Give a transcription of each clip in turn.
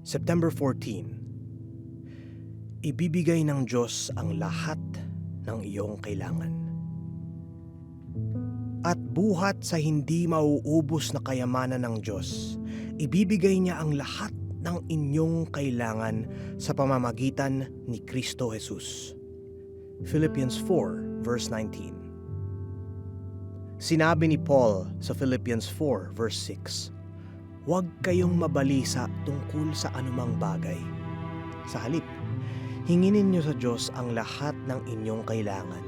September 14. Ibibigay ng Diyos ang lahat ng iyong kailangan. At buhat sa hindi mauubos na kayamanan ng Diyos, ibibigay niya ang lahat ng inyong kailangan sa pamamagitan ni Kristo Jesus. Philippians 4 verse 19. Sinabi ni Paul sa Philippians 4 verse 6, "Huwag kayong mabalisa tungkol sa anumang bagay. Sa halip, hinginin niyo sa Diyos ang lahat ng inyong kailangan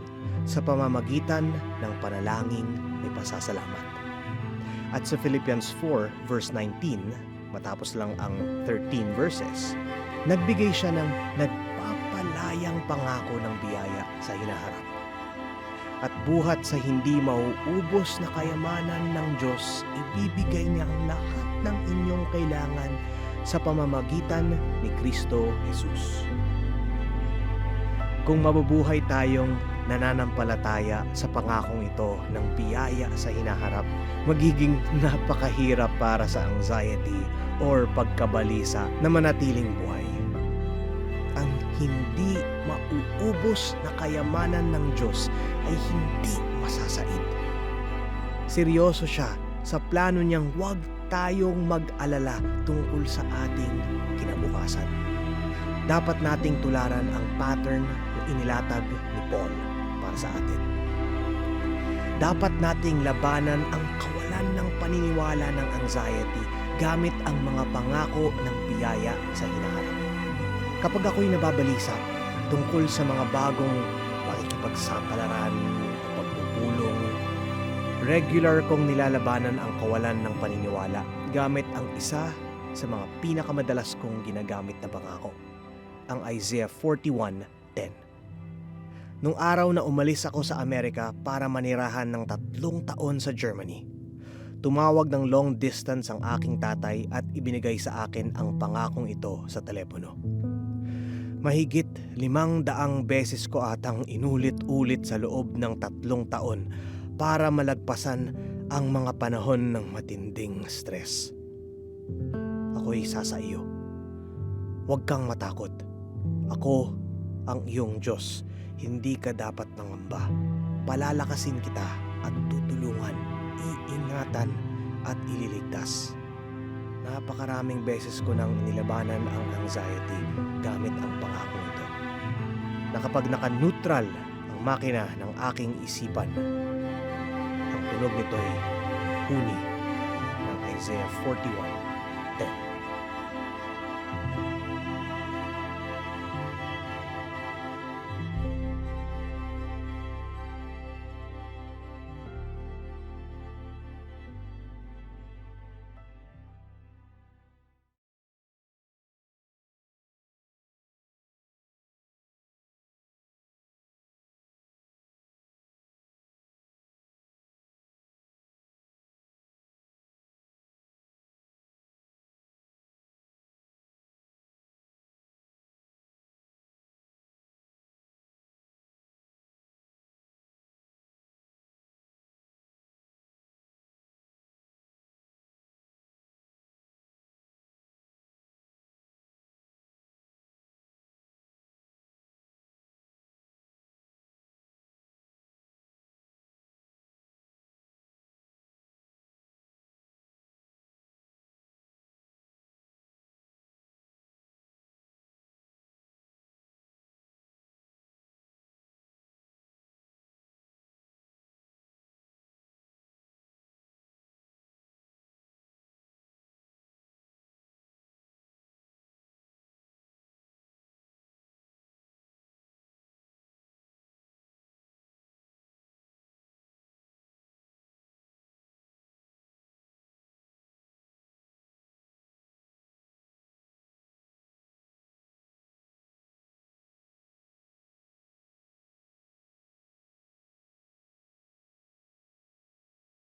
sa pamamagitan ng panalangin may pasasalamat." At sa Philippians 4 verse 19, matapos lang ang 13 verses, nagbigay siya ng nagpapalayang pangako ng biyaya sa hinaharap. At buhat sa hindi mauubos na kayamanan ng Diyos, ibibigay niya ang lahat ng inyong kailangan sa pamamagitan ni Kristo Jesus. Kung mabubuhay tayong nananampalataya sa pangakong ito ng biyaya sa hinaharap, magiging napakahirap para sa anxiety or pagkabalisa na manatiling buhay. Ang hindi mauubos na kayamanan ng Diyos ay hindi masasaid. Seryoso siya sa plano niyang huwag tayong mag-alala tungkol sa ating kinabukasan. Dapat nating tularan ang pattern na inilatag ni Paul para sa atin. Dapat nating labanan ang kawalan ng paniniwala ng anxiety gamit ang mga pangako ng biyaya sa hinaharap. Kapag ako'y nababalisa tungkol sa mga bagong pakikipagsapalaran o pagpupulong, regular kong nilalabanan ang kawalan ng paniniwala gamit ang isa sa mga pinakamadalas kong ginagamit na pangako, ang Isaiah 41:10. Nung araw na umalis ako sa Amerika para manirahan ng 3 taon sa Germany, tumawag ng long distance ang aking tatay at ibinigay sa akin ang pangakong ito sa telepono. Mahigit 500 beses ko atang inulit-ulit sa loob ng 3 taon para malagpasan ang mga panahon ng matinding stress. Ako'y sasa iyo. Huwag kang matakot. Ako ang iyong Diyos. Hindi ka dapat mangamba. Palalakasin kita at tutulungan, iingatan at ililigtas. Napakaraming beses ko nang nilabanan ang anxiety gamit ang pangako ito. Na kapag naka-neutral ang makina ng aking isipan, ang tunog nito'y huni ng Isaiah 41.